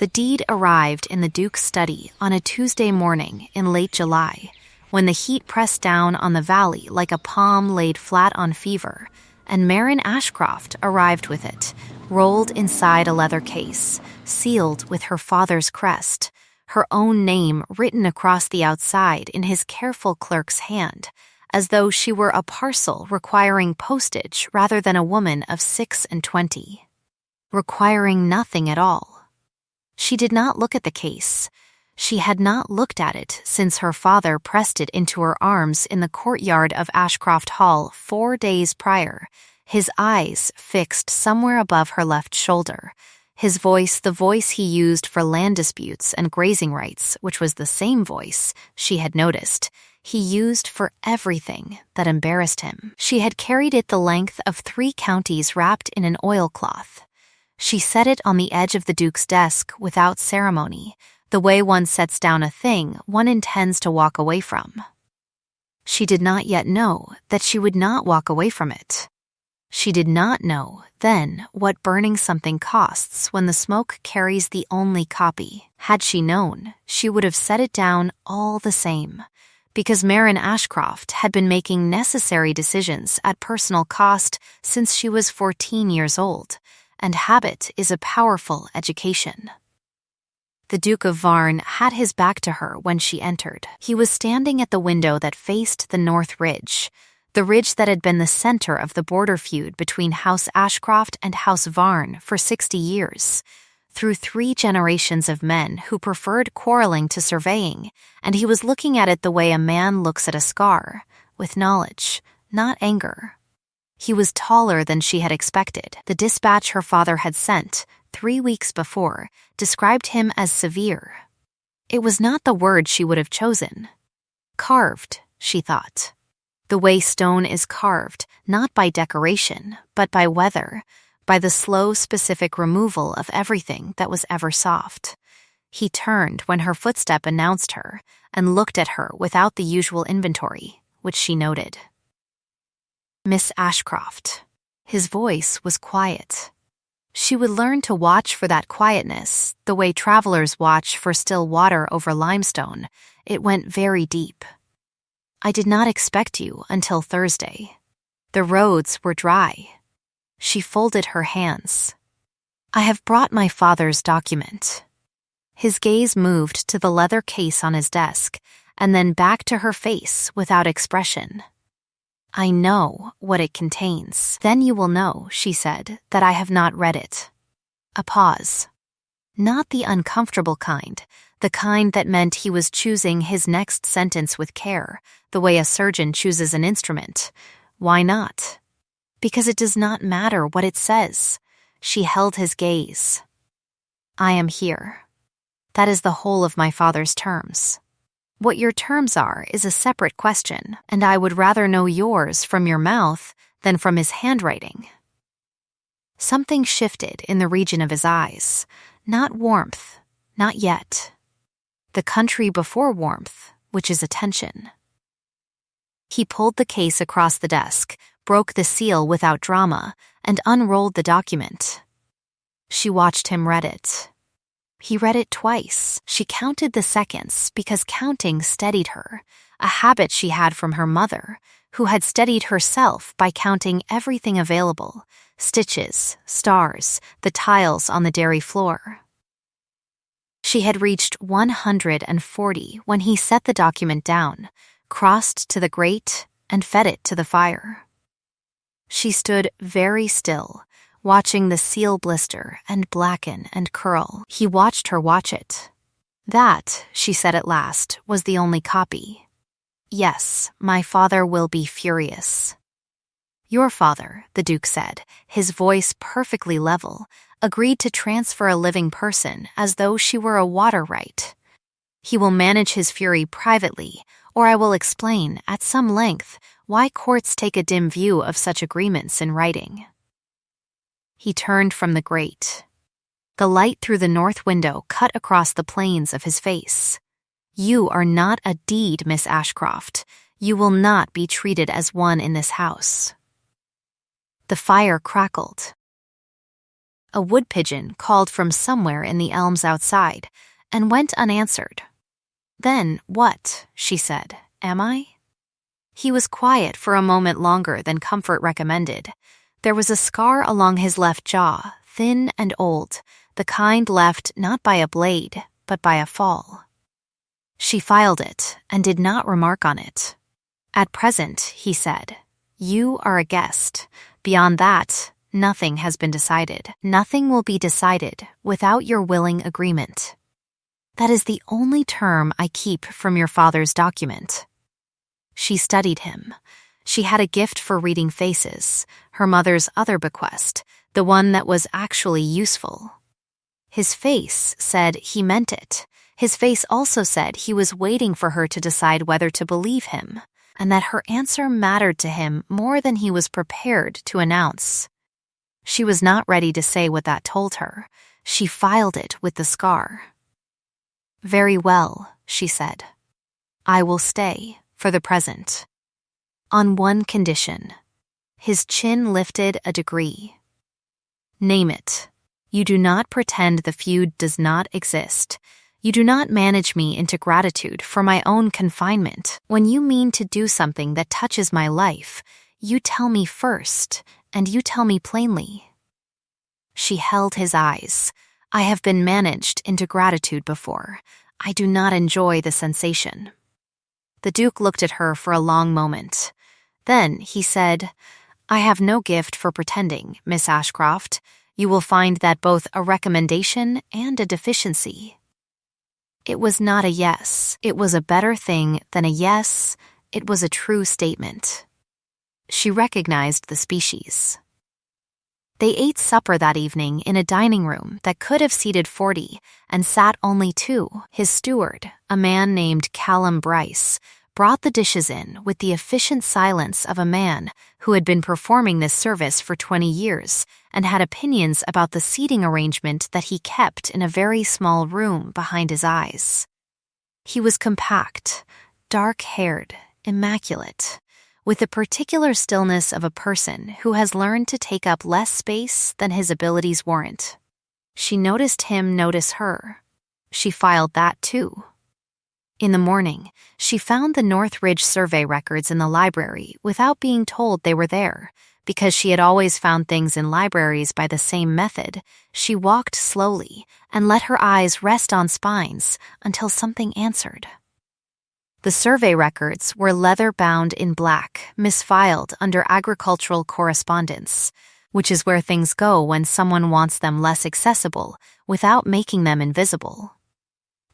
The deed arrived in the Duke's study on a Tuesday morning in late July, when the heat pressed down on the valley like a palm laid flat on fever, and Marin Ashcroft arrived with it, rolled inside a leather case, sealed with her father's crest, her own name written across the outside in his careful clerk's hand, as though she were a parcel requiring postage rather than a woman of 26, requiring nothing at all. She did not look at the case. She had not looked at it since her father pressed it into her arms in the courtyard of Ashcroft Hall 4 days prior, his eyes fixed somewhere above her left shoulder, his voice the voice he used for land disputes and grazing rights, which was the same voice, she had noticed, he used for everything that embarrassed him. She had carried it the length of 3 counties wrapped in an oilcloth. She set it on the edge of the Duke's desk without ceremony, the way one sets down a thing one intends to walk away from. She did not yet know that she would not walk away from it. She did not know then what burning something costs when the smoke carries the only copy. Had she known, she would have set it down all the same, because Marin Ashcroft had been making necessary decisions at personal cost since she was 14 years old, and habit is a powerful education. The Duke of Varn had his back to her when she entered. He was standing at the window that faced the North Ridge, the ridge that had been the center of the border feud between House Ashcroft and House Varn for 60 years, through 3 generations of men who preferred quarreling to surveying, and he was looking at it the way a man looks at a scar, with knowledge, not anger. He was taller than she had expected. The dispatch her father had sent, 3 weeks before, described him as severe. It was not the word she would have chosen. Carved, she thought. The way stone is carved, not by decoration, but by weather, by the slow, specific removal of everything that was ever soft. He turned when her footstep announced her and looked at her without the usual inventory, which she noted. Miss Ashcroft. His voice was quiet. She would learn to watch for that quietness, the way travelers watch for still water over limestone. It went very deep. I did not expect you until Thursday. The roads were dry. She folded her hands. I have brought my father's document. His gaze moved to the leather case on his desk, and then back to her face without expression. I know what it contains. Then you will know, she said, that I have not read it. A pause. Not the uncomfortable kind, the kind that meant he was choosing his next sentence with care, the way a surgeon chooses an instrument. Why not? Because it does not matter what it says. She held his gaze. I am here. That is the whole of my father's terms. What your terms are is a separate question, and I would rather know yours from your mouth than from his handwriting. Something shifted in the region of his eyes. Not warmth, not yet. The country before warmth, which is attention. He pulled the case across the desk, broke the seal without drama, and unrolled the document. She watched him read it. He read it twice. She counted the seconds because counting steadied her, a habit she had from her mother, who had steadied herself by counting everything available, stitches, stars, the tiles on the dairy floor. She had reached 140 when he set the document down, crossed to the grate, and fed it to the fire. She stood very still, watching the seal blister and blacken and curl. He watched her watch it. That, she said at last, was the only copy. Yes, my father will be furious. Your father, the Duke said, his voice perfectly level, agreed to transfer a living person as though she were a water right. He will manage his fury privately, or I will explain, at some length, why courts take a dim view of such agreements in writing. He turned from the grate. The light through the north window cut across the planes of his face. You are not a deed, Miss Ashcroft. You will not be treated as one in this house. The fire crackled. A wood pigeon called from somewhere in the elms outside and went unanswered. "Then what?" she said. "Am I?" He was quiet for a moment longer than comfort recommended. There was a scar along his left jaw, thin and old, the kind left not by a blade, but by a fall. She filed it and did not remark on it. "At present," he said, "you are a guest. Beyond that, nothing has been decided. Nothing will be decided without your willing agreement. That is the only term I keep from your father's document." She studied him. She had a gift for reading faces, her mother's other bequest, the one that was actually useful. His face said he meant it. His face also said he was waiting for her to decide whether to believe him, and that her answer mattered to him more than he was prepared to announce. She was not ready to say what that told her. She filed it with the scar. "Very well," she said. "I will stay, for the present. On one condition." His chin lifted a degree. "Name it. You do not pretend the feud does not exist. You do not manage me into gratitude for my own confinement. When you mean to do something that touches my life, you tell me first, and you tell me plainly." She held his eyes. "I have been managed into gratitude before. I do not enjoy the sensation." The Duke looked at her for a long moment. Then he said, "I have no gift for pretending, Miss Ashcroft. You will find that both a recommendation and a deficiency." It was not a yes. It was a better thing than a yes. It was a true statement. She recognized the species. They ate supper that evening in a dining room that could have seated 40 and sat only 2. His steward, a man named Callum Bryce, brought the dishes in with the efficient silence of a man who had been performing this service for 20 years and had opinions about the seating arrangement that he kept in a very small room behind his eyes. He was compact, dark-haired, immaculate, with the particular stillness of a person who has learned to take up less space than his abilities warrant. She noticed him notice her. She filed that too. In the morning, she found the Northridge survey records in the library without being told they were there. Because she had always found things in libraries by the same method, she walked slowly and let her eyes rest on spines until something answered. The survey records were leather-bound in black, misfiled under agricultural correspondence, which is where things go when someone wants them less accessible without making them invisible.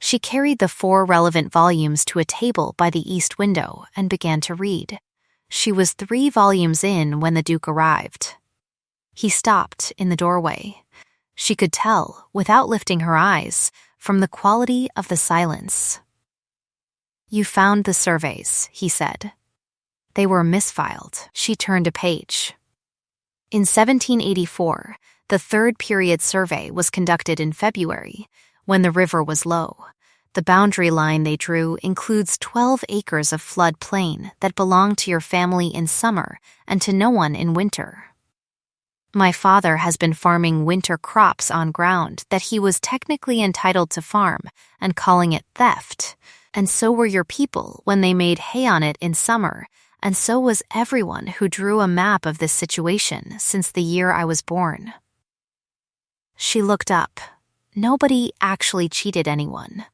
She carried the 4 relevant volumes to a table by the east window and began to read. She was 3 volumes in when the Duke arrived. He stopped in the doorway. She could tell, without lifting her eyes, from the quality of the silence. "You found the surveys," he said. "They were misfiled." She turned a page. In 1784, the 3rd period survey was conducted in February, when the river was low. The boundary line they drew includes 12 acres of flood plain that belong to your family in summer and to no one in winter. My father has been farming winter crops on ground that he was technically entitled to farm and calling it theft, and so were your people when they made hay on it in summer, and so was everyone who drew a map of this situation since the year I was born. She looked up. Nobody actually cheated anyone.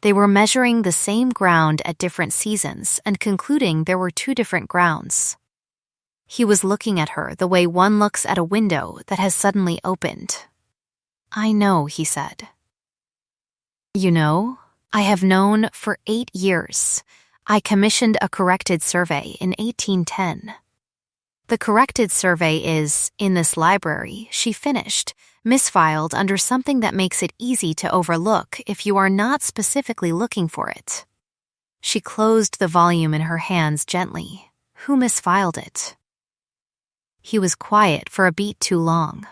They were measuring the same ground at different seasons and concluding there were 2 different grounds. He was looking at her the way one looks at a window that has suddenly opened. "I know," he said. "You know? I have known for 8 years. I commissioned a corrected survey in 1810. The corrected survey is, in this library, she finished, misfiled under something that makes it easy to overlook if you are not specifically looking for it." She closed the volume in her hands gently. "Who misfiled it?" He was quiet for a beat too long.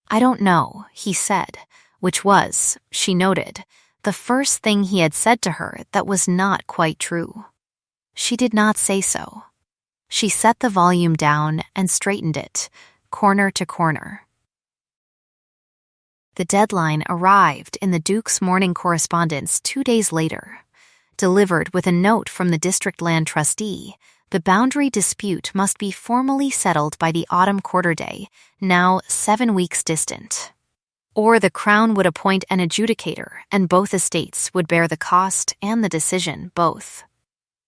"I don't know," he said, which was, she noted, the first thing he had said to her that was not quite true. She did not say so. She set the volume down and straightened it, corner to corner. The deadline arrived in the Duke's morning correspondence 2 days later. Delivered with a note from the district land trustee, the boundary dispute must be formally settled by the autumn quarter day, now 7 weeks distant. Or the Crown would appoint an adjudicator, and both estates would bear the cost and the decision, both.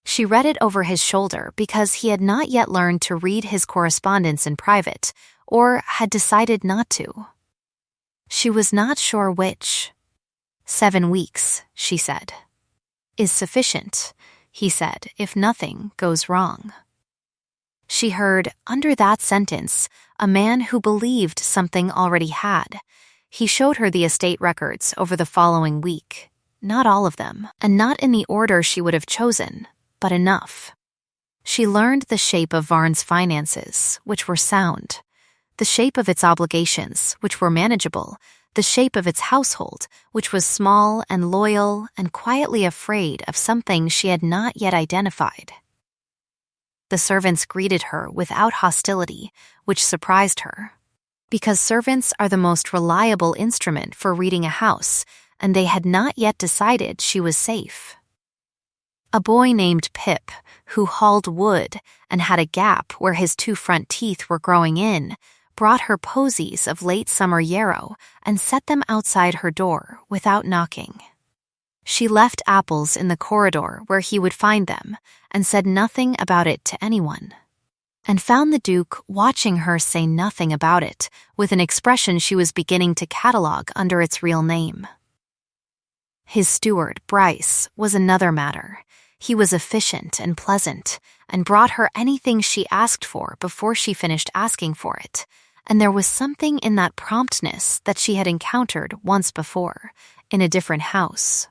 She read it over his shoulder because he had not yet learned to read his correspondence in private, or had decided not to. She was not sure which. 7 weeks, she said, is sufficient, he said, if nothing goes wrong. She heard, under that sentence, a man who believed something already had. He showed her the estate records over the following week, not all of them, and not in the order she would have chosen, but enough. She learned the shape of Varn's finances, which were sound, the shape of its obligations, which were manageable, the shape of its household, which was small and loyal and quietly afraid of something she had not yet identified. The servants greeted her without hostility, which surprised her, because servants are the most reliable instrument for reading a house, and they had not yet decided she was safe. A boy named Pip, who hauled wood and had a gap where his 2 front teeth were growing in, brought her posies of late summer yarrow and set them outside her door without knocking. She left apples in the corridor where he would find them and said nothing about it to anyone, and found the Duke watching her say nothing about it with an expression she was beginning to catalogue under its real name. His steward, Bryce, was another matter. He was efficient and pleasant, and brought her anything she asked for before she finished asking for it, and there was something in that promptness that she had encountered once before, in a different house,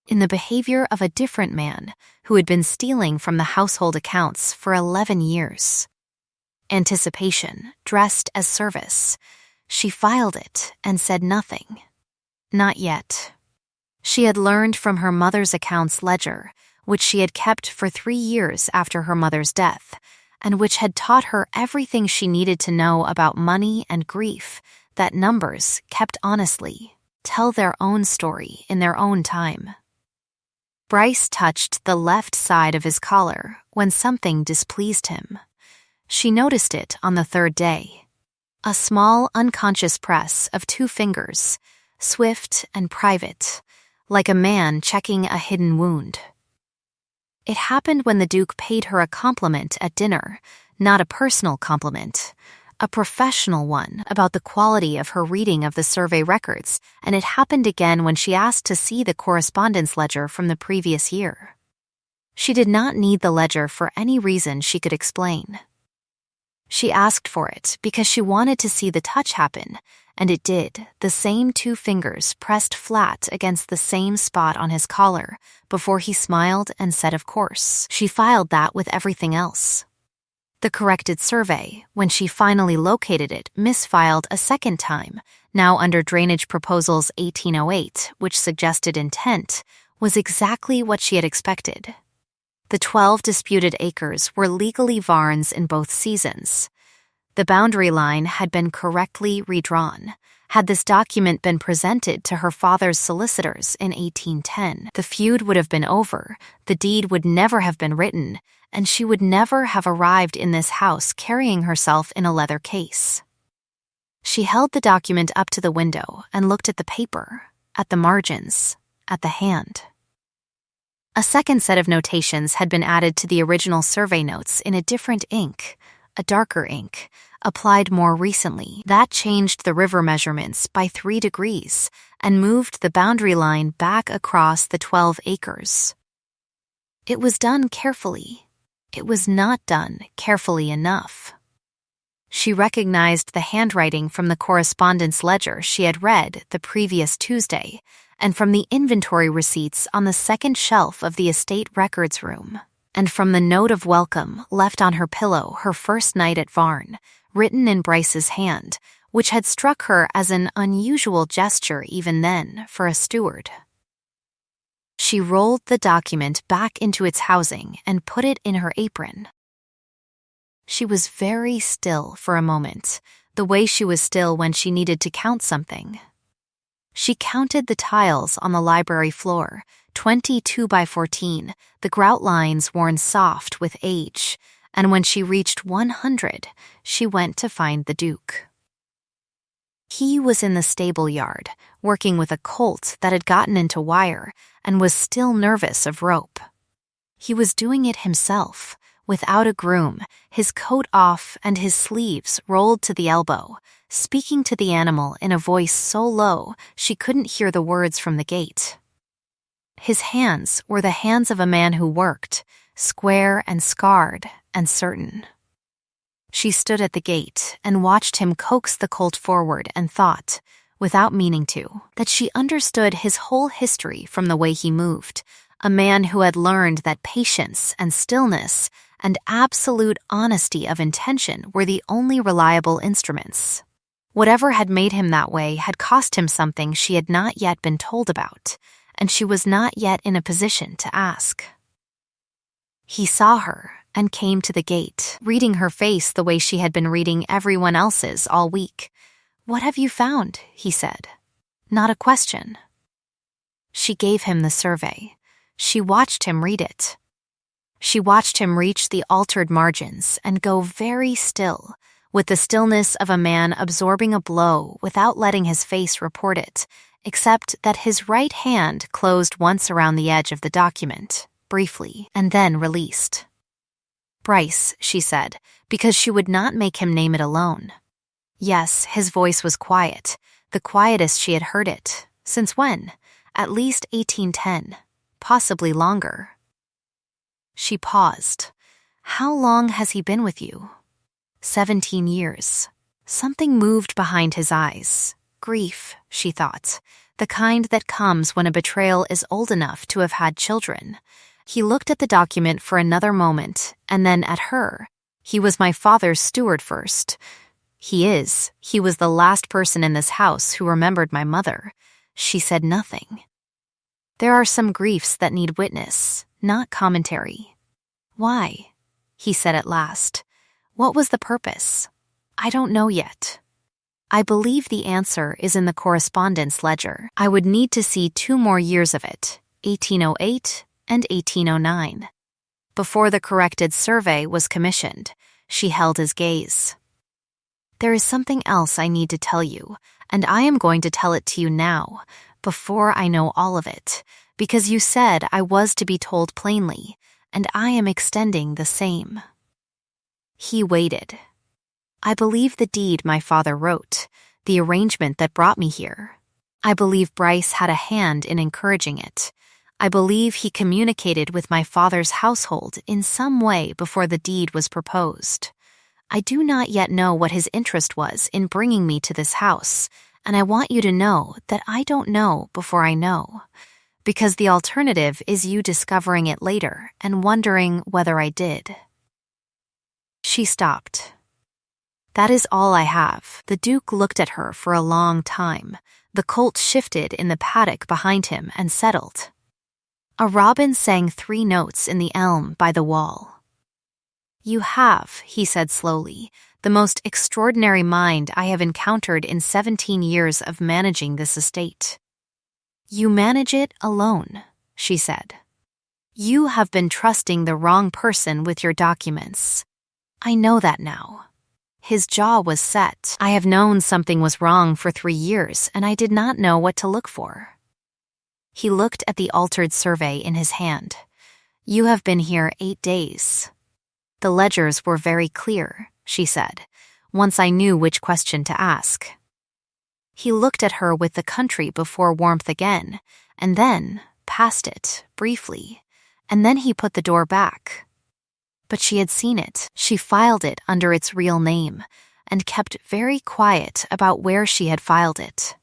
in the behavior of a different man who had been stealing from the household accounts for 11 years. Anticipation, dressed as service. She filed it and said nothing. Not yet. She had learned from her mother's accounts ledger, which she had kept for 3 years after her mother's death, and which had taught her everything she needed to know about money and grief, that numbers, kept honestly, tell their own story in their own time. Bryce touched the left side of his collar when something displeased him. She noticed it on the 3rd day. A small, unconscious press of 2 fingers, swift and private, like a man checking a hidden wound. It happened when the Duke paid her a compliment at dinner, not a personal compliment, a professional one about the quality of her reading of the survey records, and it happened again when she asked to see the correspondence ledger from the previous year. She did not need the ledger for any reason she could explain. She asked for it because she wanted to see the touch happen, and it did, the same 2 fingers pressed flat against the same spot on his collar, before he smiled and said of course. She filed that with everything else. The corrected survey, when she finally located it, misfiled a second time, now under Drainage Proposals 1808, which suggested intent, was exactly what she had expected. The 12 disputed acres were legally Varn's in both seasons. The boundary line had been correctly redrawn. Had this document been presented to her father's solicitors in 1810, the feud would have been over, the deed would never have been written, and she would never have arrived in this house carrying herself in a leather case. She held the document up to the window and looked at the paper, at the margins, at the hand. A second set of notations had been added to the original survey notes in a different ink, a darker ink, applied more recently. That changed the river measurements by 3 degrees and moved the boundary line back across the 12 acres. It was done carefully. It was not done carefully enough. She recognized the handwriting from the correspondence ledger she had read the previous Tuesday, and from the inventory receipts on the second shelf of the estate records room, and from the note of welcome left on her pillow her first night at Varn, written in Bryce's hand, which had struck her as an unusual gesture even then for a steward. She rolled the document back into its housing and put it in her apron. She was very still for a moment, the way she was still when she needed to count something. She counted the tiles on the library floor, 22 by 14, the grout lines worn soft with age, and when she reached 100, she went to find the Duke. He was in the stable yard, working with a colt that had gotten into wire and was still nervous of rope. He was doing it himself, without a groom, his coat off and his sleeves rolled to the elbow, speaking to the animal in a voice so low she couldn't hear the words from the gate. His hands were the hands of a man who worked, square and scarred and certain. She stood at the gate and watched him coax the colt forward and thought, without meaning to, that she understood his whole history from the way he moved, a man who had learned that patience and stillness and absolute honesty of intention were the only reliable instruments. Whatever had made him that way had cost him something she had not yet been told about, and she was not yet in a position to ask. He saw her and came to the gate, reading her face the way she had been reading everyone else's all week. "What have you found?" he said. Not a question. She gave him the survey. She watched him read it. She watched him reach the altered margins and go very still, with the stillness of a man absorbing a blow without letting his face report it, except that his right hand closed once around the edge of the document, briefly, and then released. "Bryce," she said, because she would not make him name it alone. Yes, his voice was quiet, the quietest she had heard it. Since when? At least 1810, possibly longer. She paused. "How long has he been with you?" 17 years. Something moved behind his eyes. Grief, she thought, the kind that comes when a betrayal is old enough to have had children. He looked at the document for another moment, and then at her. "He was my father's steward first." He was the last person in this house who remembered my mother. She said nothing. "There are some griefs that need witness, not commentary." "Why?" he said at last. "What was the purpose?" "I don't know yet. I believe the answer is in the correspondence ledger. I would need to see 2 more years of it, 1808 and 1809. Before the corrected survey was commissioned, she held his gaze. "There is something else I need to tell you, and I am going to tell it to you now, before I know all of it, because you said I was to be told plainly, and I am extending the same." He waited. "I believe the deed my father wrote, the arrangement that brought me here. I believe Bryce had a hand in encouraging it. I believe he communicated with my father's household in some way before the deed was proposed. I do not yet know what his interest was in bringing me to this house, and I want you to know that I don't know before I know, because the alternative is you discovering it later and wondering whether I did." She stopped. "That is all I have." The Duke looked at her for a long time. The colt shifted in the paddock behind him and settled. A robin sang 3 notes in the elm by the wall. "You have," he said slowly, "the most extraordinary mind I have encountered in 17 years of managing this estate." "You manage it alone," she said. "You have been trusting the wrong person with your documents. I know that now." His jaw was set. "I have known something was wrong for 3 years, and I did not know what to look for." He looked at the altered survey in his hand. "You have been here 8 days. The ledgers were very clear," she said, "once I knew which question to ask." He looked at her with the country before warmth again, and then past it, briefly, and then he put the door back. But she had seen it. She filed it under its real name, and kept very quiet about where she had filed it.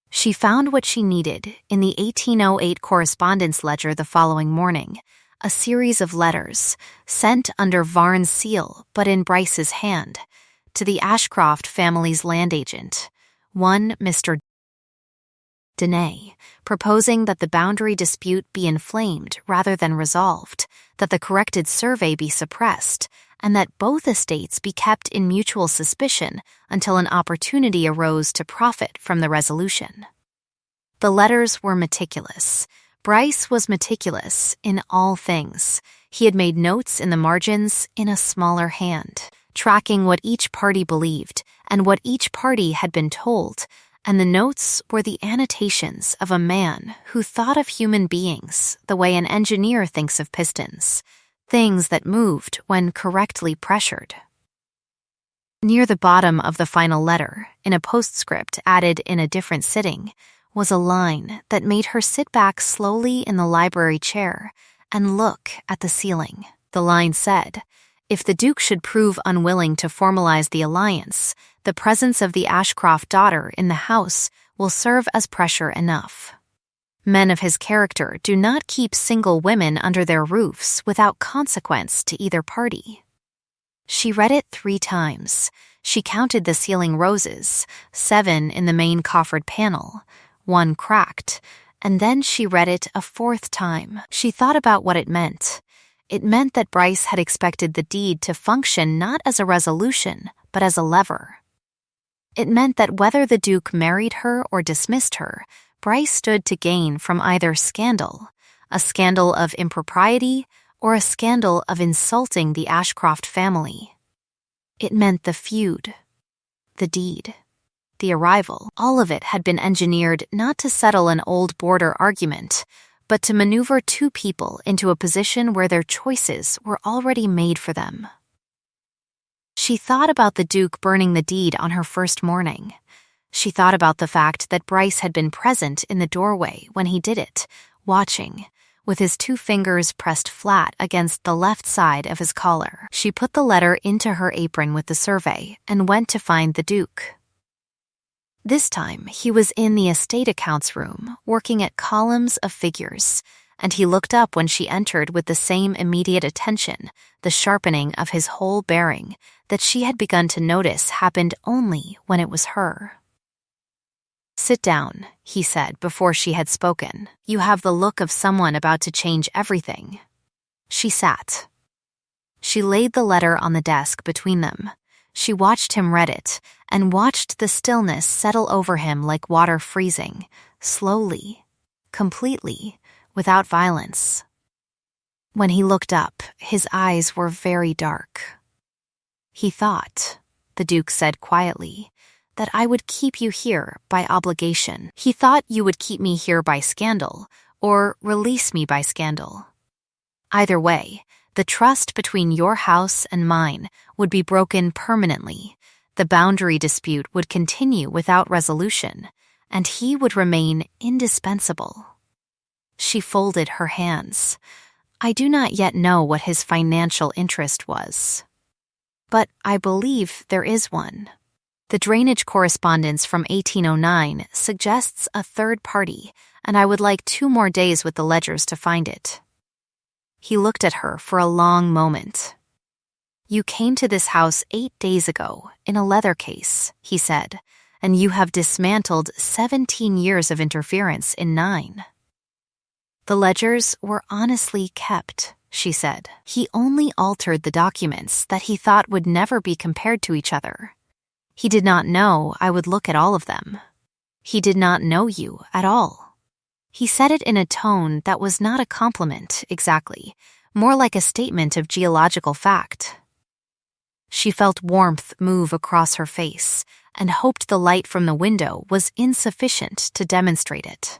She found what she needed in the 1808 correspondence ledger the following morning, a series of letters, sent under Varn's seal but in Bryce's hand, to the Ashcroft family's land agent, one Mr. Dene, proposing that the boundary dispute be inflamed rather than resolved, that the corrected survey be suppressed, and that both estates be kept in mutual suspicion until an opportunity arose to profit from the resolution. The letters were meticulous. Bryce was meticulous in all things. He had made notes in the margins in a smaller hand, tracking what each party believed and what each party had been told, and the notes were the annotations of a man who thought of human beings the way an engineer thinks of pistons, things that moved when correctly pressured. Near the bottom of the final letter, in a postscript added in a different sitting, was a line that made her sit back slowly in the library chair and look at the ceiling. The line said, "If the Duke should prove unwilling to formalize the alliance, the presence of the Ashcroft daughter in the house will serve as pressure enough. Men of his character do not keep single women under their roofs without consequence to either party." She read it 3 times. She counted the ceiling roses, 7 in the main coffered panel, 1 cracked, and then she read it a 4th time. She thought about what it meant. It meant that Bryce had expected the deed to function not as a resolution, but as a lever. It meant that whether the Duke married her or dismissed her, Bryce stood to gain from either scandal, a scandal of impropriety or a scandal of insulting the Ashcroft family. It meant the feud, the deed, the arrival. All of it had been engineered not to settle an old border argument, but to maneuver 2 people into a position where their choices were already made for them. She thought about the Duke burning the deed on her first morning. She thought about the fact that Bryce had been present in the doorway when he did it, watching, with his 2 fingers pressed flat against the left side of his collar. She put the letter into her apron with the survey and went to find the Duke. This time, he was in the estate accounts room, working at columns of figures, and he looked up when she entered with the same immediate attention, the sharpening of his whole bearing, that she had begun to notice happened only when it was her. "Sit down," he said before she had spoken. "You have the look of someone about to change everything." She sat. She laid the letter on the desk between them. She watched him read it, and watched the stillness settle over him like water freezing, slowly, completely, without violence. When he looked up, his eyes were very dark. "He thought," the Duke said quietly, "that I would keep you here by obligation. He thought you would keep me here by scandal, or release me by scandal. Either way, the trust between your house and mine would be broken permanently. The boundary dispute would continue without resolution, and he would remain indispensable." She folded her hands. "I do not yet know what his financial interest was, but I believe there is one. The drainage correspondence from 1809 suggests a 3rd party, and I would like 2 more days with the ledgers to find it." He looked at her for a long moment. "You came to this house 8 days ago in a leather case," he said, "and you have dismantled 17 years of interference in 9. "The ledgers were honestly kept," she said. "He only altered the documents that he thought would never be compared to each other. He did not know I would look at all of them. He did not know you at all." He said it in a tone that was not a compliment, exactly, more like a statement of geological fact. She felt warmth move across her face and hoped the light from the window was insufficient to demonstrate it.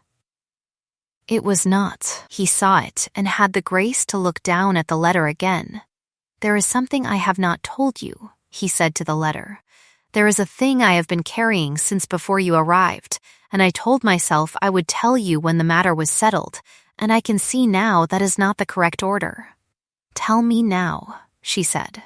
It was not. He saw it and had the grace to look down at the letter again. "There is something I have not told you," he said to the letter. "There is a thing I have been carrying since before you arrived, and I told myself I would tell you when the matter was settled, and I can see now that is not the correct order." "Tell me now," she said.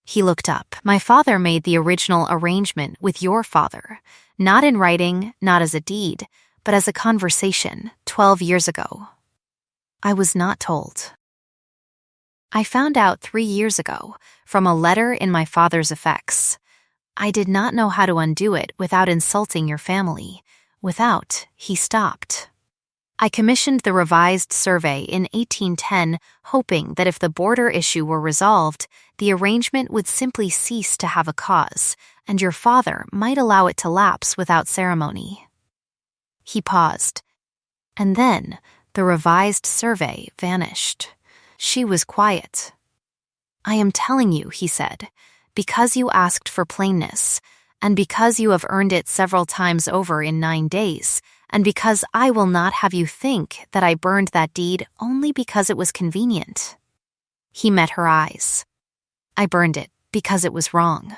He looked up. "My father made the original arrangement with your father, not in writing, not as a deed, but as a conversation 12 years ago." "I was not told." "I found out 3 years ago from a letter in my father's effects. I did not know how to undo it without insulting your family. He stopped. I commissioned the revised survey in 1810, hoping that if the border issue were resolved, the arrangement would simply cease to have a cause, and your father might allow it to lapse without ceremony." He paused. And then the revised survey vanished. She was quiet. I am telling you, he said, because you asked for plainness, and because you have earned it several times over in 9 days, and because I will not have you think that I burned that deed only because it was convenient. He met her eyes. I burned it because it was wrong.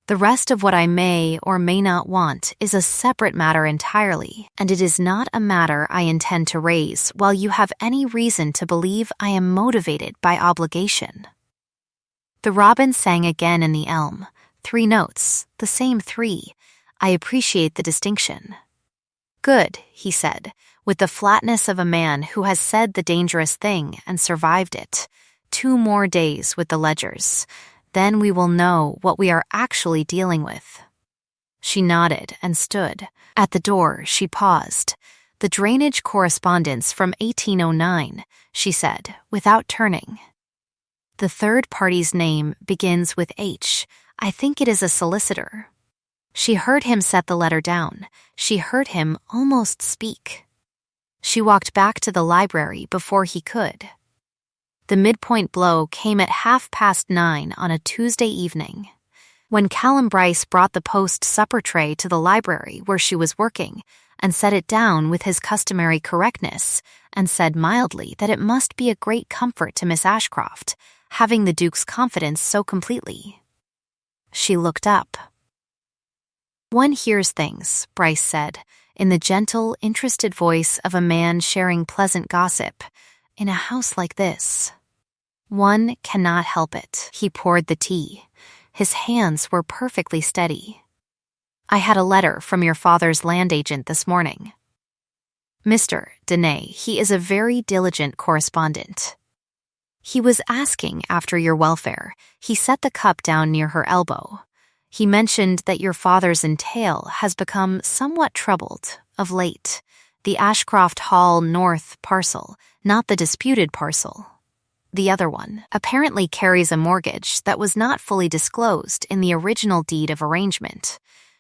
The rest of what I may or may not want is a separate matter entirely, and it is not a matter I intend to raise while you have any reason to believe I am motivated by obligation. The robin sang again in the elm, 3 notes, the same 3. I appreciate the distinction. Good, he said, with the flatness of a man who has said the dangerous thing and survived it. 2 more days with the ledgers. Then we will know what we are actually dealing with. She nodded and stood. At the door, she paused. The drainage correspondence from 1809, she said, without turning. The third party's name begins with H. I think it is a solicitor. She heard him set the letter down. She heard him almost speak. She walked back to the library before he could. The midpoint blow came at 9:30 on a Tuesday evening. When Callum Bryce brought the post supper tray to the library where she was working and set it down with his customary correctness and said mildly that it must be a great comfort to Miss Ashcroft, having the Duke's confidence so completely. She looked up. One hears things, Bryce said, in the gentle, interested voice of a man sharing pleasant gossip, in a house like this. One cannot help it. He poured the tea. His hands were perfectly steady. I had a letter from your father's land agent this morning. Mr. Dene, he is a very diligent correspondent. He was asking after your welfare. He set the cup down near her elbow. He mentioned that your father's entail has become somewhat troubled of late. The Ashcroft Hall North parcel, not the disputed parcel. The other one apparently carries a mortgage that was not fully disclosed in the original deed of arrangement.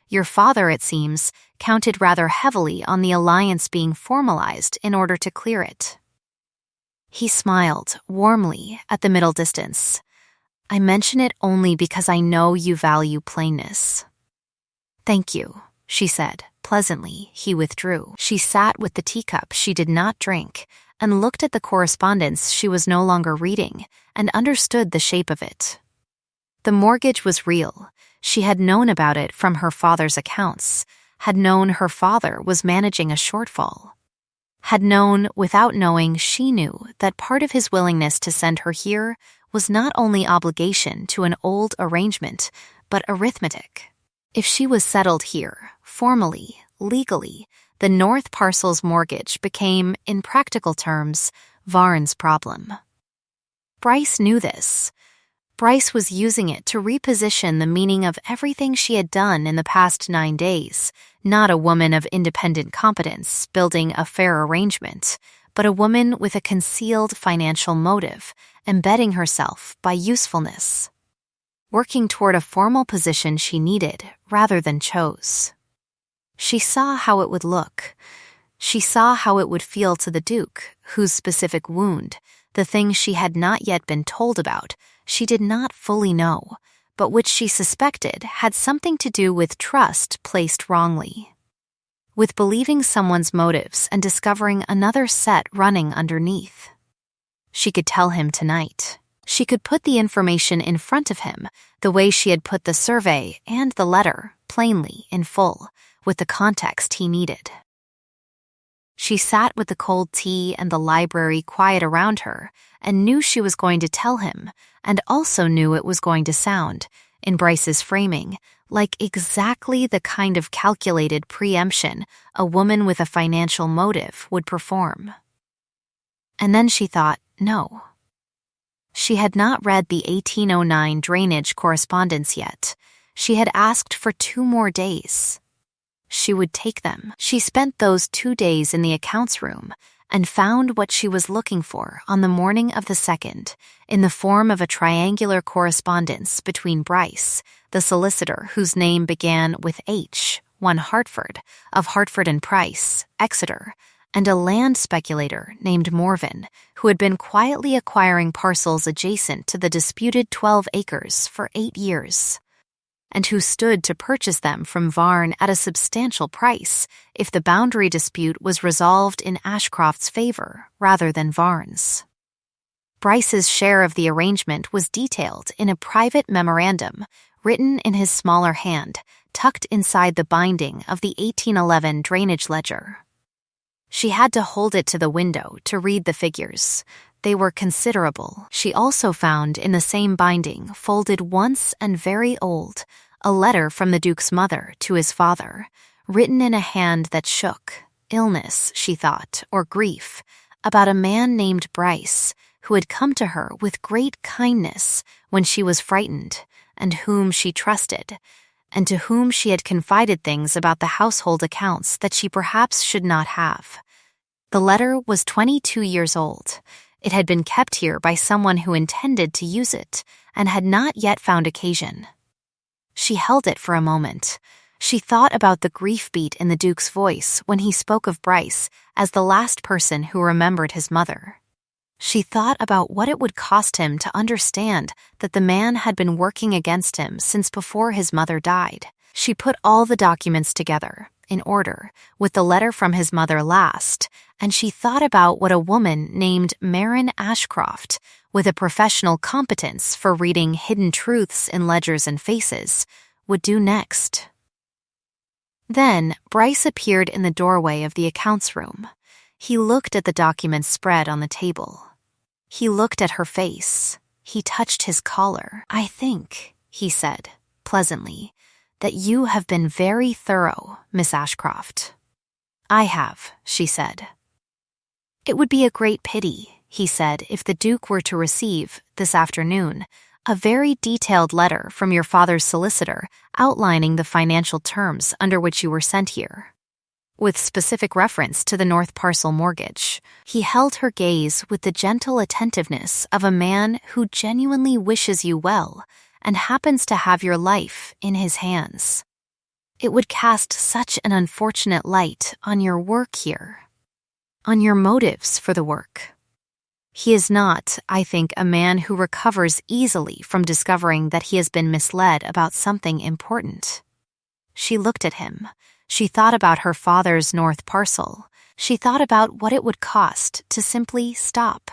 Your father, it seems, counted rather heavily on the alliance being formalized in order to clear it. He smiled warmly at the middle distance. I mention it only because I know you value plainness. Thank you, she said. Pleasantly, he withdrew. She sat with the teacup she did not drink and looked at the correspondence she was no longer reading and understood the shape of it. The mortgage was real. She had known about it from her father's accounts, had known her father was managing a shortfall, had known, without knowing, she knew that part of his willingness to send her here was not only obligation to an old arrangement, but arithmetic. If she was settled here, formally, legally, the North Parcel's mortgage became, in practical terms, Varn's problem. Bryce knew this. Bryce was using it to reposition the meaning of everything she had done in the past 9 days, not a woman of independent competence building a fair arrangement, but a woman with a concealed financial motive, embedding herself by usefulness, working toward a formal position she needed rather than chose. She saw how it would look. She saw how it would feel to the Duke, whose specific wound, the thing she had not yet been told about, she did not fully know, but which she suspected had something to do with trust placed wrongly, with believing someone's motives and discovering another set running underneath. She could tell him tonight. She could put the information in front of him, the way she had put the survey and the letter, plainly, in full, with the context he needed. She sat with the cold tea and the library quiet around her and knew she was going to tell him, and also knew it was going to sound, in Bryce's framing, like exactly the kind of calculated preemption a woman with a financial motive would perform. And then she thought, no. She had not read the 1809 drainage correspondence yet. She had asked for 2 more days. She would take them. She spent those 2 days in the accounts room and found what she was looking for on the morning of the 2nd, in the form of a triangular correspondence between Bryce, the solicitor whose name began with H, one Hartford, of Hartford and Price, Exeter, and a land speculator named Morven, who had been quietly acquiring parcels adjacent to the disputed 12 acres for 8 years, and who stood to purchase them from Varn at a substantial price if the boundary dispute was resolved in Ashcroft's favor rather than Varn's. Bryce's share of the arrangement was detailed in a private memorandum written in his smaller hand, tucked inside the binding of the 1811 drainage ledger. She had to hold it to the window to read the figures. They were considerable. She also found in the same binding, folded once and very old, a letter from the Duke's mother to his father, written in a hand that shook, illness, she thought, or grief, about a man named Bryce, who had come to her with great kindness when she was frightened, and whom she trusted, and to whom she had confided things about the household accounts that she perhaps should not have. The letter was 22 years old. It had been kept here by someone who intended to use it, and had not yet found occasion. She held it for a moment. She thought about the grief beat in the Duke's voice when he spoke of Bryce as the last person who remembered his mother. She thought about what it would cost him to understand that the man had been working against him since before his mother died. She put all the documents together, in order, with the letter from his mother last, and she thought about what a woman named Marin Ashcroft, with a professional competence for reading hidden truths in ledgers and faces, would do next. Then Bryce appeared in the doorway of the accounts room. He looked at the documents spread on the table. He looked at her face. He touched his collar. "I think," he said, pleasantly, "that you have been very thorough, Miss Ashcroft." "I have," she said. "It would be a great pity," he said, "if the Duke were to receive, this afternoon, a very detailed letter from your father's solicitor outlining the financial terms under which you were sent here, with specific reference to the North Parcel mortgage." He held her gaze with the gentle attentiveness of a man who genuinely wishes you well and happens to have your life in his hands. "It would cast such an unfortunate light on your work here, on your motives for the work. He is not, I think, a man who recovers easily from discovering that he has been misled about something important." She looked at him. She thought about her father's North Parcel. She thought about what it would cost to simply stop,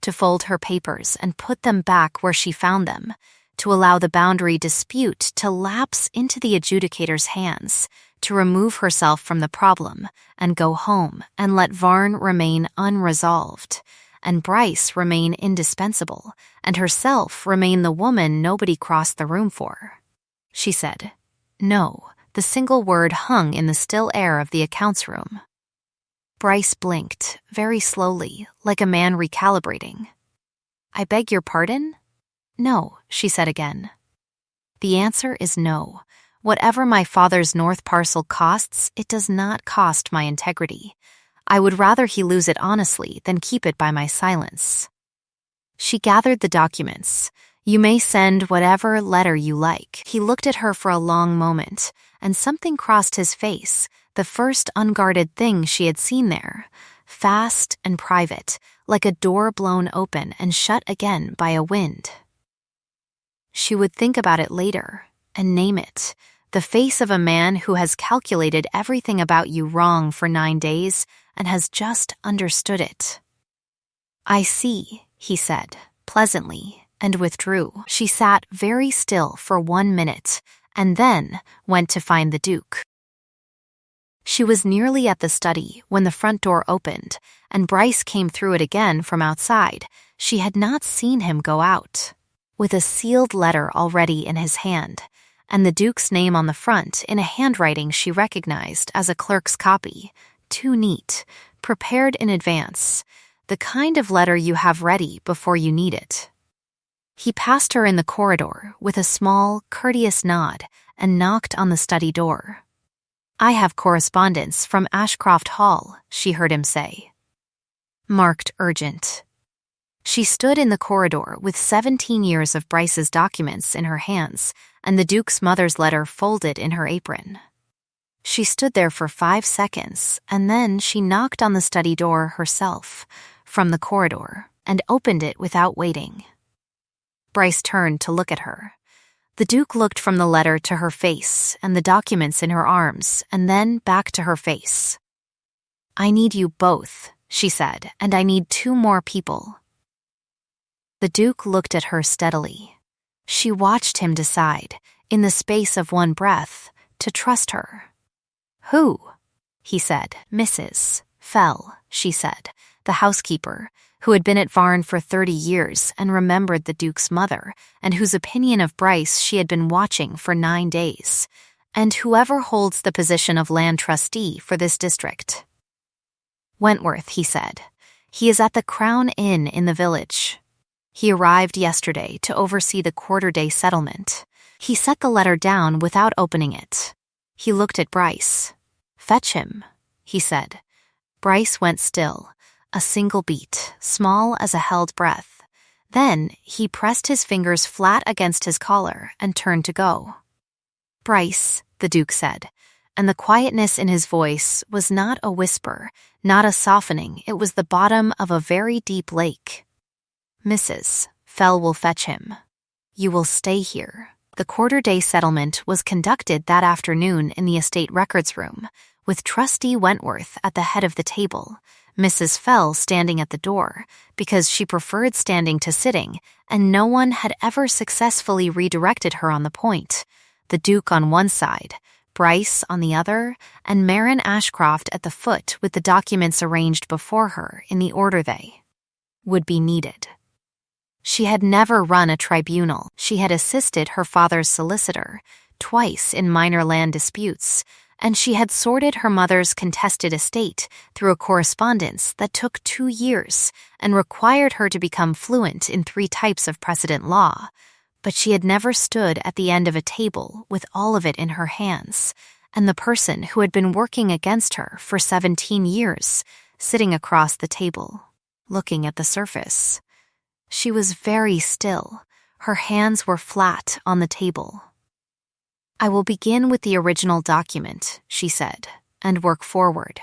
to fold her papers and put them back where she found them, to allow the boundary dispute to lapse into the adjudicator's hands, to remove herself from the problem and go home and let Varn remain unresolved, and Bryce remain indispensable, and herself remain the woman nobody crossed the room for. She said, "No." The single word hung in the still air of the accounts room. Bryce blinked, very slowly, like a man recalibrating. "I beg your pardon?" "No," she said again. "The answer is no. Whatever my father's North Parcel costs, it does not cost my integrity. I would rather he lose it honestly than keep it by my silence." She gathered the documents. "You may send whatever letter you like." He looked at her for a long moment, and something crossed his face, the first unguarded thing she had seen there, fast and private, like a door blown open and shut again by a wind. She would think about it later and name it, the face of a man who has calculated everything about you wrong for 9 days and has just understood it. "I see," he said, pleasantly, and withdrew. She sat very still for 1 minute, and then went to find the Duke. She was nearly at the study when the front door opened, and Bryce came through it again from outside. She had not seen him go out, with a sealed letter already in his hand, and the Duke's name on the front in a handwriting she recognized as a clerk's copy, too neat, prepared in advance, the kind of letter you have ready before you need it. He passed her in the corridor with a small, courteous nod and knocked on the study door. "I have correspondence from Ashcroft Hall," she heard him say. Marked urgent. She stood in the corridor with 17 years of Bryce's documents in her hands and the Duke's mother's letter folded in her apron. She stood there for 5 seconds, and then she knocked on the study door herself, from the corridor, and opened it without waiting. Bryce turned to look at her. The Duke looked from the letter to her face and the documents in her arms, and then back to her face. "I need you both," she said, "and I need 2 more people." The Duke looked at her steadily. She watched him decide, in the space of one breath, to trust her. "Who?" he said. "Mrs. Fell," she said, the housekeeper, who had been at Varn for 30 years and remembered the Duke's mother, and whose opinion of Bryce she had been watching for 9 days, and whoever holds the position of land trustee for this district. "Wentworth," he said. "He is at the Crown Inn in the village. He arrived yesterday to oversee the quarter-day settlement." He set the letter down without opening it. He looked at Bryce. "Fetch him," he said. Bryce went still, a single beat, small as a held breath. Then he pressed his fingers flat against his collar and turned to go. "Bryce," the Duke said, and the quietness in his voice was not a whisper, not a softening, it was the bottom of a very deep lake. "Mrs. Fell will fetch him. You will stay here." The quarter-day settlement was conducted that afternoon in the estate records room, with Trustee Wentworth at the head of the table, Mrs. Fell standing at the door, because she preferred standing to sitting, and no one had ever successfully redirected her on the point. The Duke on one side, Bryce on the other, and Marin Ashcroft at the foot with the documents arranged before her in the order they would be needed. She had never run a tribunal. She had assisted her father's solicitor, twice in minor land disputes, and she had sorted her mother's contested estate through a correspondence that took 2 years and required her to become fluent in 3 types of precedent law. But she had never stood at the end of a table with all of it in her hands, and the person who had been working against her for 17 years, sitting across the table, looking at the surface. She was very still. Her hands were flat on the table. "I will begin with the original document," she said, "and work forward.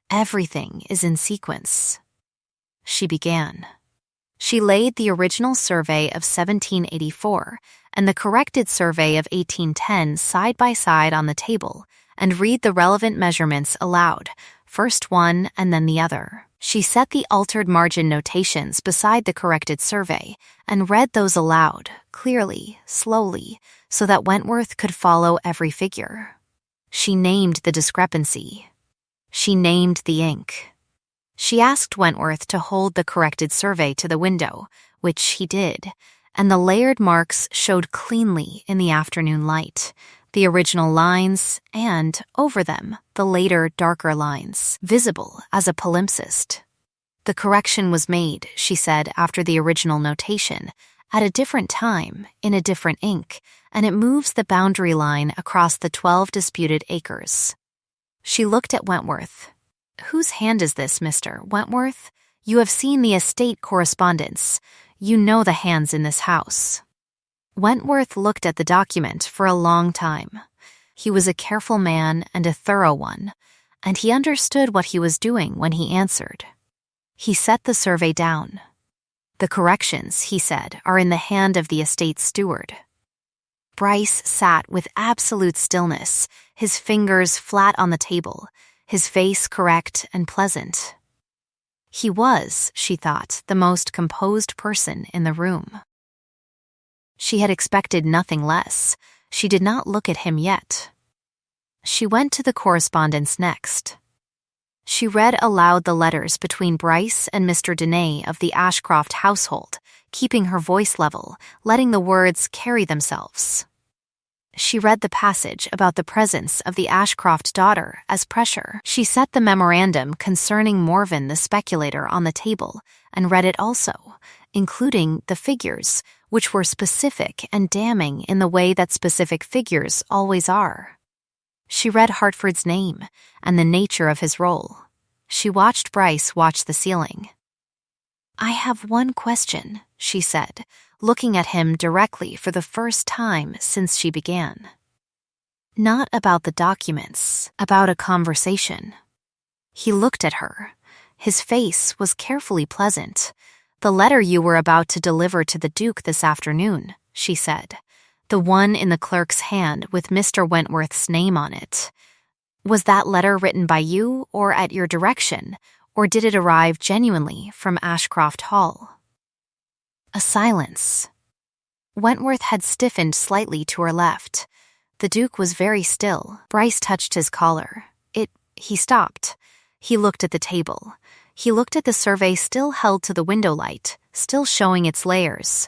Everything is in sequence." She began. She laid the original survey of 1784 and the corrected survey of 1810 side by side on the table and read the relevant measurements aloud, first one and then the other. She set the altered margin notations beside the corrected survey and read those aloud, clearly, slowly, so that Wentworth could follow every figure. She named the discrepancy. She named the ink. She asked Wentworth to hold the corrected survey to the window, which he did, and the layered marks showed cleanly in the afternoon light, the original lines, and, over them, the later, darker lines, visible as a palimpsest. The correction was made, she said after the original notation, at a different time, in a different ink, and it moves the boundary line across the 12 disputed acres. She looked at Wentworth. "Whose hand is this, Mr. Wentworth? You have seen the estate correspondence. You know the hands in this house." Wentworth looked at the document for a long time. He was a careful man and a thorough one, and he understood what he was doing when he answered. He set the survey down. "The corrections," he said, "are in the hand of the estate steward." Bryce sat with absolute stillness, his fingers flat on the table, his face correct and pleasant. He was, she thought, the most composed person in the room. She had expected nothing less. She did not look at him yet. She went to the correspondence next. She read aloud the letters between Bryce and Mr. Dene of the Ashcroft household, keeping her voice level, letting the words carry themselves. She read the passage about the presence of the Ashcroft daughter as pressure. She set the memorandum concerning Morven the speculator on the table and read it also, including the figures, which were specific and damning in the way that specific figures always are. She read Hartford's name and the nature of his role. She watched Bryce watch the ceiling. "I have one question," she said, looking at him directly for the first time since she began. Not about the documents, about a conversation. He looked at her. His face was carefully pleasant. "The letter you were about to deliver to the Duke this afternoon," she said. "The one in the clerk's hand with Mr. Wentworth's name on it. Was that letter written by you or at your direction, or did it arrive genuinely from Ashcroft Hall?" A silence. Wentworth had stiffened slightly to her left. The Duke was very still. Bryce touched his collar. He stopped. He looked at the table. He looked at the survey still held to the window light, still showing its layers.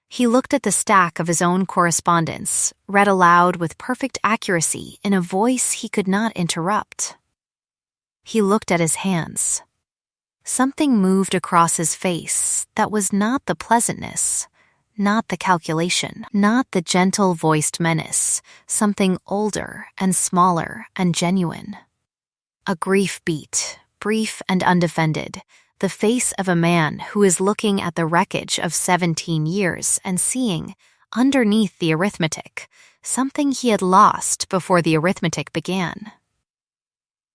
He looked at the stack of his own correspondence, read aloud with perfect accuracy in a voice he could not interrupt. He looked at his hands. Something moved across his face that was not the pleasantness, not the calculation, not the gentle-voiced menace, something older and smaller and genuine. A grief beat, brief and undefended, the face of a man who is looking at the wreckage of 17 years and seeing, underneath the arithmetic, something he had lost before the arithmetic began.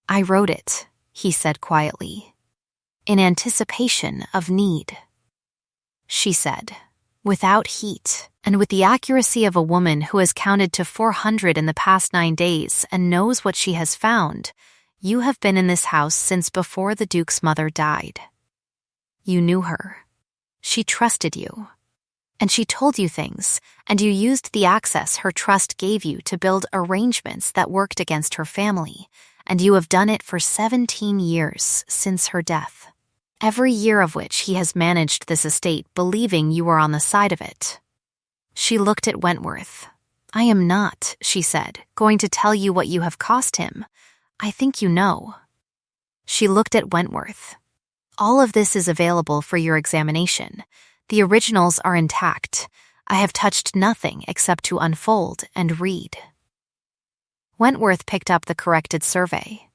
"I wrote it," he said quietly, "in anticipation of need." She said, without heat, and with the accuracy of a woman who has counted to 400 in the past 9 days and knows what she has found, "You have been in this house since before the Duke's mother died. You knew her. She trusted you. And she told you things, and you used the access her trust gave you to build arrangements that worked against her family, and you have done it for 17 years since her death. Every year of which he has managed this estate believing you were on the side of it." She looked at Wentworth. "I am not," she said, "going to tell you what you have cost him. I think you know." She looked at Wentworth. "All of this is available for your examination. The originals are intact. I have touched nothing except to unfold and read." Wentworth picked up the corrected survey.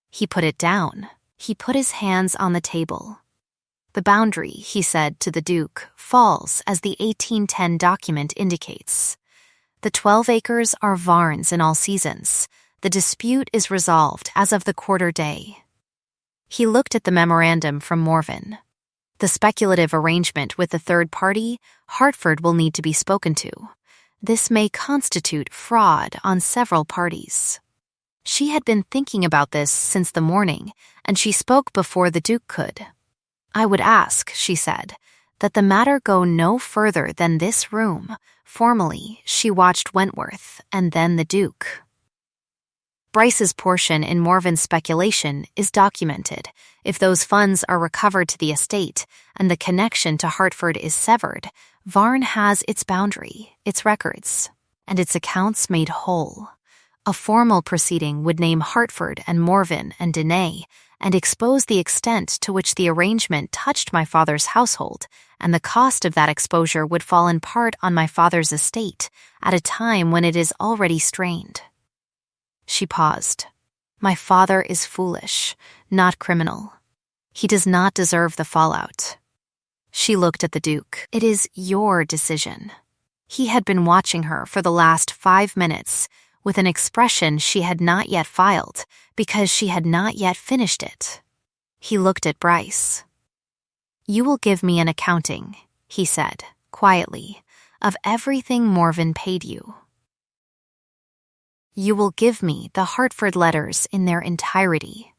He put it down. He put his hands on the table. "The boundary," he said to the Duke, "falls as the 1810 document indicates. The 12 acres are Varnes in all seasons. The dispute is resolved as of the quarter day." He looked at the memorandum from Morven. "The speculative arrangement with the third party, Hartford will need to be spoken to. This may constitute fraud on several parties." She had been thinking about this since the morning, and she spoke before the Duke could. "I would ask," she said, "that the matter go no further than this room." Formally, she watched Wentworth and then the Duke. Bryce's portion in Morven's speculation is documented. If those funds are recovered to the estate and the connection to Hartford is severed, Varne has its boundary, its records, and its accounts made whole. A formal proceeding would name Hartford and Morven and Dene and expose the extent to which the arrangement touched my father's household, and the cost of that exposure would fall in part on my father's estate at a time when it is already strained. She paused. "My father is foolish, not criminal. He does not deserve the fallout." She looked at the Duke. "It is your decision." He had been watching her for the last 5 minutes with an expression she had not yet filed because she had not yet finished it. He looked at Bryce. "You will give me an accounting," he said, quietly, "of everything Morven paid you. You will give me the Hartford letters in their entirety.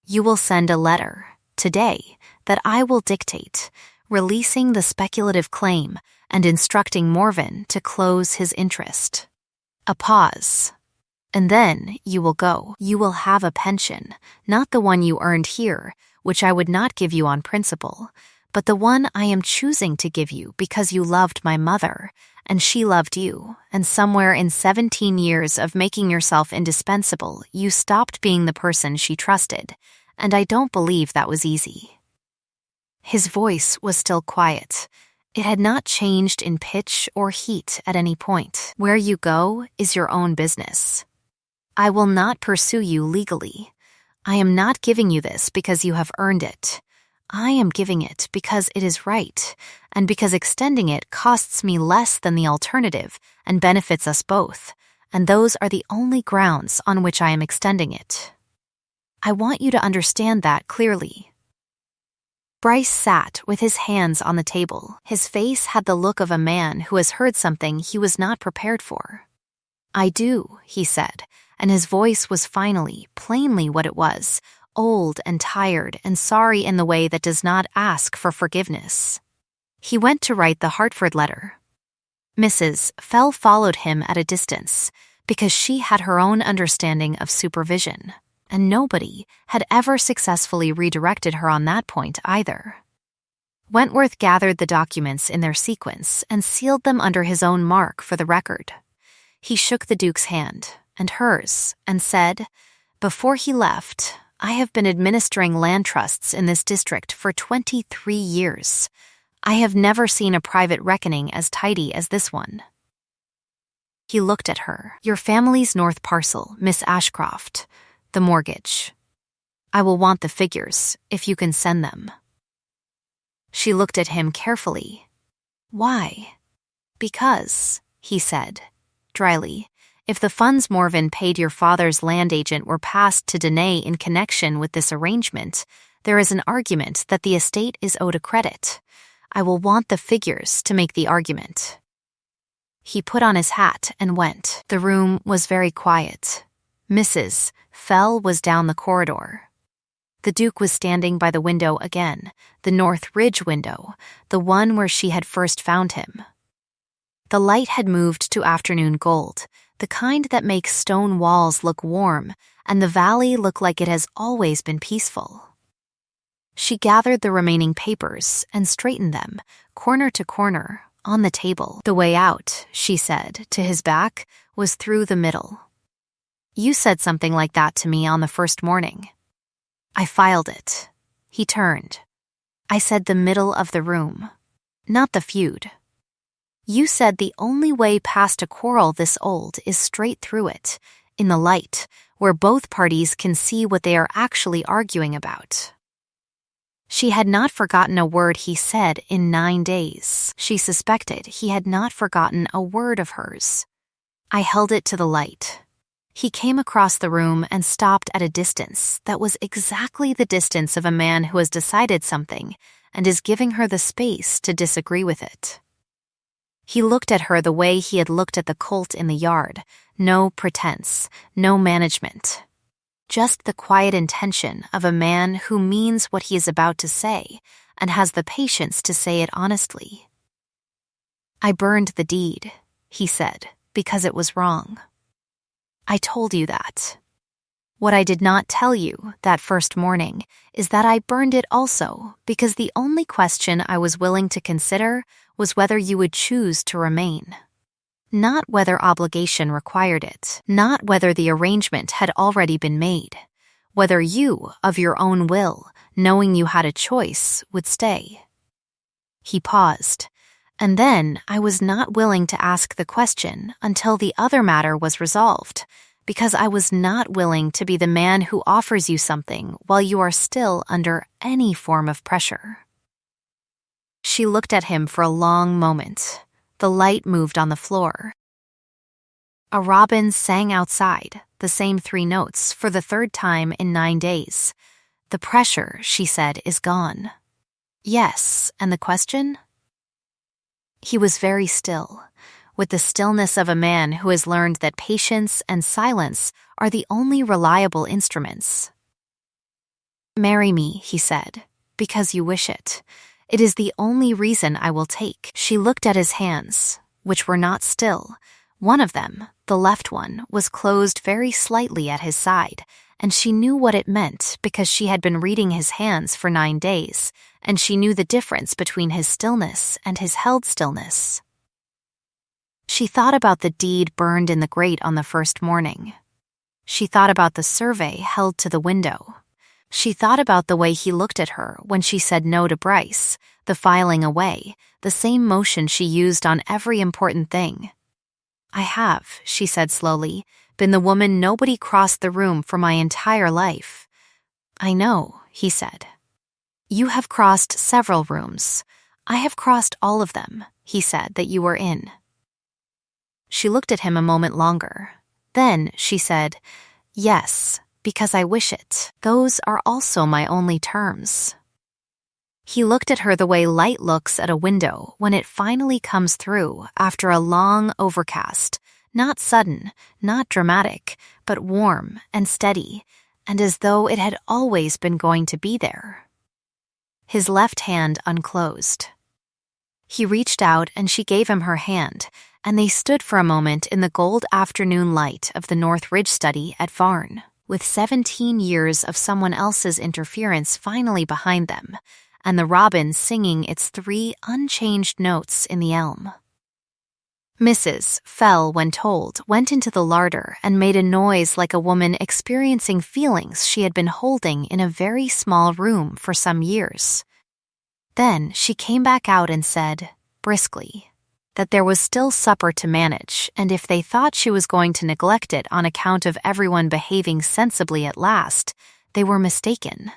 You will send a letter, today, that I will dictate, releasing the speculative claim and instructing Morven to close his interest." A pause. "And then you will go. You will have a pension, not the one you earned here, which I would not give you on principle, but the one I am choosing to give you because you loved my mother, and she loved you, and somewhere in 17 years of making yourself indispensable, you stopped being the person she trusted, and I don't believe that was easy." His voice was still quiet. It had not changed in pitch or heat at any point. "Where you go is your own business. I will not pursue you legally. I am not giving you this because you have earned it. I am giving it because it is right, and because extending it costs me less than the alternative and benefits us both, and those are the only grounds on which I am extending it. I want you to understand that clearly." Bryce sat with his hands on the table. His face had the look of a man who has heard something he was not prepared for. "I do," he said, and his voice was finally, plainly what it was, old and tired and sorry in the way that does not ask for forgiveness. He went to write the Hartford letter. Mrs. Fell followed him at a distance because she had her own understanding of supervision, and nobody had ever successfully redirected her on that point either. Wentworth gathered the documents in their sequence and sealed them under his own mark for the record. He shook the Duke's hand, and hers, and said, "Before he left, I have been administering land trusts in this district for 23 years. I have never seen a private reckoning as tidy as this one." He looked at her. "Your family's north parcel, Miss Ashcroft. The mortgage. I will want the figures, if you can send them." She looked at him carefully. "Why?" "Because," he said, dryly, "if the funds Morven paid your father's land agent were passed to Danae in connection with this arrangement, there is an argument that the estate is owed a credit. I will want the figures to make the argument." He put on his hat and went. The room was very quiet. Mrs. Fell was down the corridor. The Duke was standing by the window again, the North Ridge window, the one where she had first found him. The light had moved to afternoon gold, the kind that makes stone walls look warm and the valley look like it has always been peaceful. She gathered the remaining papers and straightened them, corner to corner, on the table. "The way out," she said, to his back, "was through the middle. You said something like that to me on the first morning." I filed it. He turned. "I said the middle of the room, not the feud. You said the only way past a quarrel this old is straight through it, in the light, where both parties can see what they are actually arguing about." She had not forgotten a word he said in 9 days. She suspected he had not forgotten a word of hers. I held it to the light. He came across the room and stopped at a distance that was exactly the distance of a man who has decided something and is giving her the space to disagree with it. He looked at her the way he had looked at the colt in the yard, no pretense, no management. Just the quiet intention of a man who means what he is about to say and has the patience to say it honestly. "I burned the deed," he said, "because it was wrong. I told you that. What I did not tell you that first morning is that I burned it also because the only question I was willing to consider was whether you would choose to remain. Not whether obligation required it, not whether the arrangement had already been made, whether you, of your own will, knowing you had a choice, would stay." He paused, and then I was not willing to ask the question until the other matter was resolved, because I was not willing to be the man who offers you something while you are still under any form of pressure. She looked at him for a long moment. The light moved on the floor. A robin sang outside, the same 3 notes, for the 3rd time in 9 days. "The pressure," she said, "is gone." "Yes, and the question?" He was very still, with the stillness of a man who has learned that patience and silence are the only reliable instruments. "Marry me," he said, "because you wish it. It is the only reason I will take." She looked at his hands, which were not still. One of them, the left one, was closed very slightly at his side, and she knew what it meant because she had been reading his hands for 9 days, and she knew the difference between his stillness and his held stillness. She thought about the deed burned in the grate on the first morning. She thought about the survey held to the window. She thought about the way he looked at her when she said no to Bryce, the filing away, the same motion she used on every important thing. "I have," she said slowly, "been the woman nobody crossed the room for my entire life." "I know," he said. "You have crossed several rooms. I have crossed all of them," he said, "that you were in." She looked at him a moment longer. Then she said, "Yes, because I wish it. Those are also my only terms." He looked at her the way light looks at a window when it finally comes through after a long overcast, not sudden, not dramatic, but warm and steady, and as though it had always been going to be there. His left hand unclosed. He reached out and she gave him her hand, and they stood for a moment in the gold afternoon light of the North Ridge study at Varn, with 17 years of someone else's interference finally behind them, and the robin singing its 3 unchanged notes in the elm. Mrs. Fell, when told, went into the larder and made a noise like a woman experiencing feelings she had been holding in a very small room for some years. Then she came back out and said, briskly, that there was still supper to manage, and if they thought she was going to neglect it on account of everyone behaving sensibly at last, they were mistaken.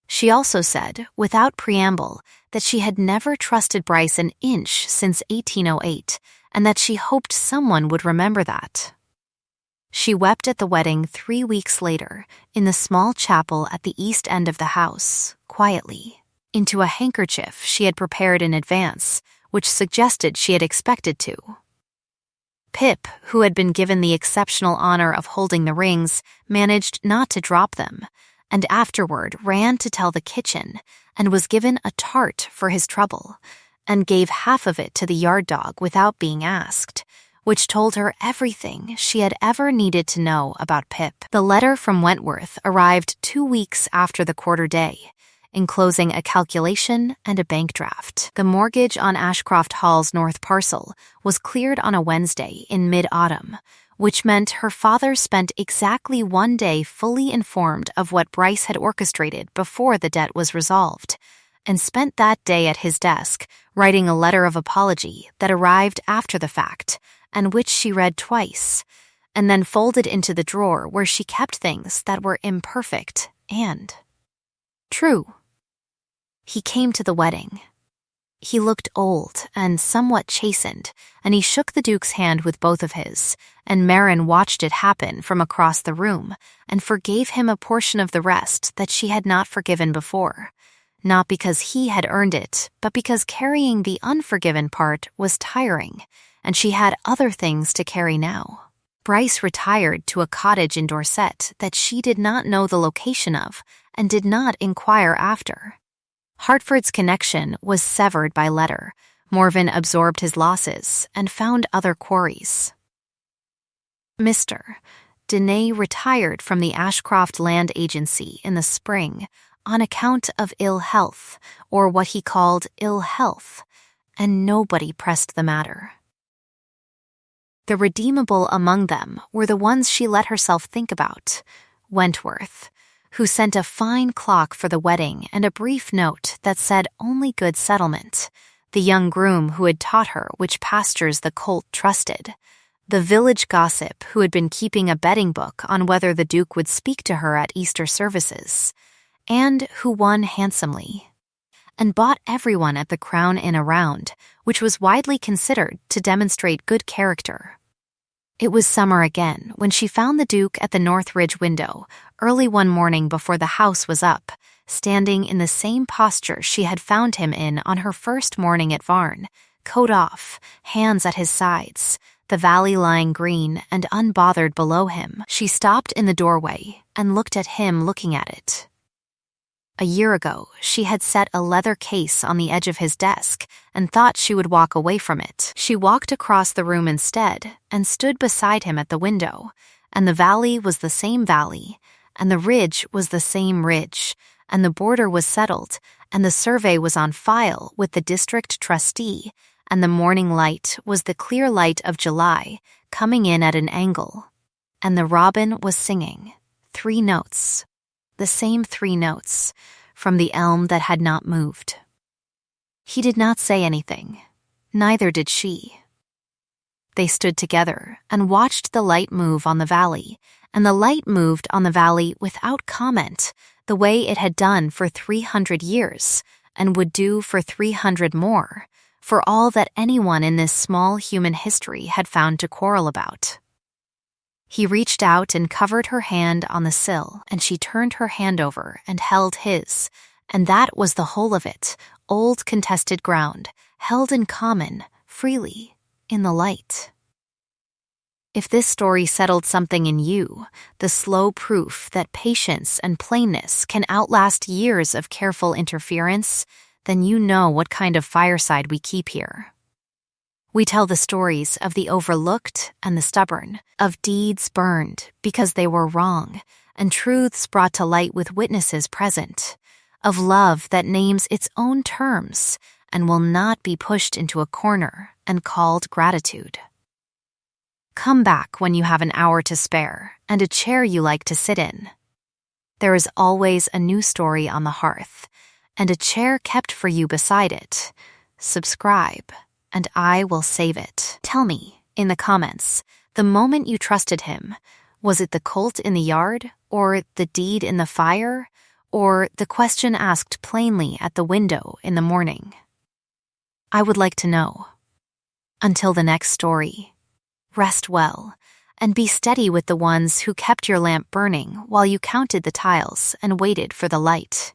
She also said, without preamble, that she had never trusted Bryce an inch since 1808, and that she hoped someone would remember that. She wept at the wedding 3 weeks later, in the small chapel at the east end of the house, quietly, into a handkerchief she had prepared in advance, which suggested she had expected to. Pip, who had been given the exceptional honor of holding the rings, managed not to drop them, and afterward ran to tell the kitchen, and was given a tart for his trouble, and gave half of it to the yard dog without being asked, which told her everything she had ever needed to know about Pip. The letter from Wentworth arrived 2 weeks after the quarter day, enclosing a calculation and a bank draft. The mortgage on Ashcroft Hall's north parcel was cleared on a Wednesday in mid-autumn, which meant her father spent exactly 1 day fully informed of what Bryce had orchestrated before the debt was resolved, and spent that day at his desk writing a letter of apology that arrived after the fact, and which she read twice, and then folded into the drawer where she kept things that were imperfect and true. He came to the wedding. He looked old and somewhat chastened, and he shook the Duke's hand with both of his, and Marin watched it happen from across the room and forgave him a portion of the rest that she had not forgiven before, not because he had earned it, but because carrying the unforgiven part was tiring, and she had other things to carry now. Bryce retired to a cottage in Dorset that she did not know the location of and did not inquire after. Hartford's connection was severed by letter. Morven absorbed his losses and found other quarries. Mr. Dene retired from the Ashcroft Land Agency in the spring on account of ill health, or what he called ill health, and nobody pressed the matter. The redeemable among them were the ones she let herself think about. Wentworth, who sent a fine clock for the wedding and a brief note that said only good settlement, the young groom who had taught her which pastures the colt trusted, the village gossip who had been keeping a betting book on whether the Duke would speak to her at Easter services, and who won handsomely, and bought everyone at the Crown Inn around, which was widely considered to demonstrate good character. It was summer again when she found the Duke at the North Ridge window, early one morning before the house was up, standing in the same posture she had found him in on her first morning at Varn, coat off, hands at his sides, the valley lying green and unbothered below him. She stopped in the doorway and looked at him looking at it. A year ago, she had set a leather case on the edge of his desk and thought she would walk away from it. She walked across the room instead and stood beside him at the window, and the valley was the same valley, and the ridge was the same ridge, and the border was settled, and the survey was on file with the district trustee, and the morning light was the clear light of July, coming in at an angle, and the robin was singing 3 notes. The same 3 notes, from the elm that had not moved. He did not say anything, neither did she. They stood together and watched the light move on the valley, and the light moved on the valley without comment, the way it had done for 300 years, and would do for 300 more, for all that anyone in this small human history had found to quarrel about. He reached out and covered her hand on the sill, and she turned her hand over and held his, and that was the whole of it, old contested ground, held in common, freely, in the light. If this story settled something in you, the slow proof that patience and plainness can outlast years of careful interference, then you know what kind of fireside we keep here. We tell the stories of the overlooked and the stubborn, of deeds burned because they were wrong, and truths brought to light with witnesses present, of love that names its own terms and will not be pushed into a corner and called gratitude. Come back when you have an hour to spare and a chair you like to sit in. There is always a new story on the hearth, and a chair kept for you beside it. Subscribe, and I will save it. Tell me, in the comments, the moment you trusted him, was it the colt in the yard, or the deed in the fire, or the question asked plainly at the window in the morning? I would like to know. Until the next story, rest well, and be steady with the ones who kept your lamp burning while you counted the tiles and waited for the light.